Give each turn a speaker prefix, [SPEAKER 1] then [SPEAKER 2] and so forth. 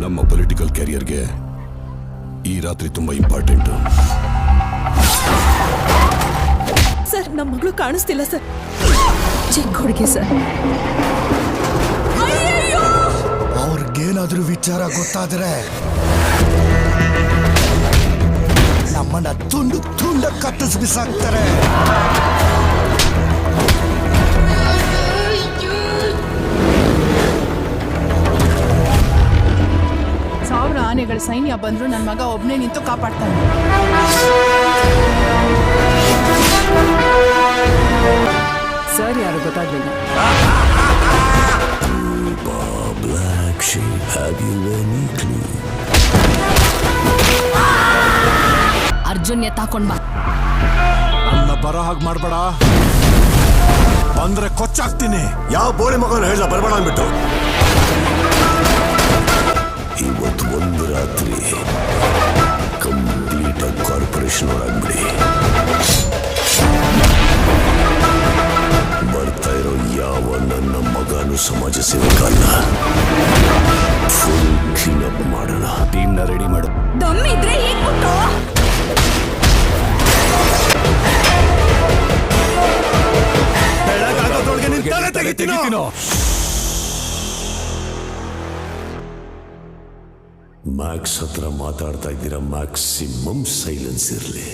[SPEAKER 1] ನಮ್ಮ ಪೊಲಿಟಿಕಲ್ ಕ್ಯಾರಿಯರ್ಗೆ ಈ ರಾತ್ರಿ ತುಂಬಾ ಇಂಪಾರ್ಟೆಂಟ್.
[SPEAKER 2] ಸರ್, ನಮ್ಮ ಮಗಳು ಕಾಣಿಸ್ತಿಲ್ಲ ಸರ್. ಚಿಕ್ಕ ಹುಡುಗಿ ಸರ್.
[SPEAKER 3] ಅವ್ರಿಗೇನಾದ್ರೂ ವಿಚಾರ ಗೊತ್ತಾದ್ರೆ ನಮ್ಮನ್ನ ತುಂಡು ತುಂಡ ಕತ್ತಿಸಿ ಬಿಸಾಕ್ತಾರೆ.
[SPEAKER 4] ಸಾವಿರ ಆನೆಗಳ ಸೈನ್ಯ ಬಂದ್ರು ನನ್ನ ಮಗ ಒಬ್ನೇ ನಿಂತು ಕಾಪಾಡ್ತಾನೆ.
[SPEAKER 2] ಸರ್ ಯಾರು ಗೊತ್ತಾಗ್ಲಿಲ್ಲ.
[SPEAKER 5] ಅರ್ಜುನ್ ಎತ್ತಾಕೊಂಡ್ ಬಾ.
[SPEAKER 3] ನನ್ನ ಬರೋ ಹಾಗೆ ಮಾಡ್ಬೇಡ, ಬಂದ್ರೆ ಕೊಚ್ಚಾಕ್ತೀನಿ.
[SPEAKER 1] ಯಾವ ಬೋಳಿ ಮಗನ ಹೇಳ ಬರಬೇಡ ಅಂದ್ಬಿಟ್ಟು. ಇವತ್ತು ಒಂದು ರಾತ್ರಿ ಕಂಪ್ಲೀಟ್ ಆಗಿ ಕಾರ್ಪೊರೇಷನ್ ಆಗ್ಬಿಡಿ. ಬರ್ತಾ ಇರೋ ಯಾವ ನನ್ನ ಮಗನು ಸಮಾಜ ಸೇವಕ ಅಲ್ಲ. ಫುಲ್ ಕ್ಲೀನ್ ಅಪ್ ಮಾಡೋಣ. ಟೀಮ್ನ ರೆಡಿ ಮಾಡು.
[SPEAKER 5] ದಮ್ಮಿದ್ರೆ ಈಗ ಕೊಟ್ಟು
[SPEAKER 1] ಮ್ಯಾಕ್ಸ್ ಹತ್ರ ಮಾತಾಡ್ತಾ ಇದ್ದೀರಾ, ಮ್ಯಾಕ್ಸಿಮಮ್ ಸೈಲೆನ್ಸ್ ಇರಲಿ.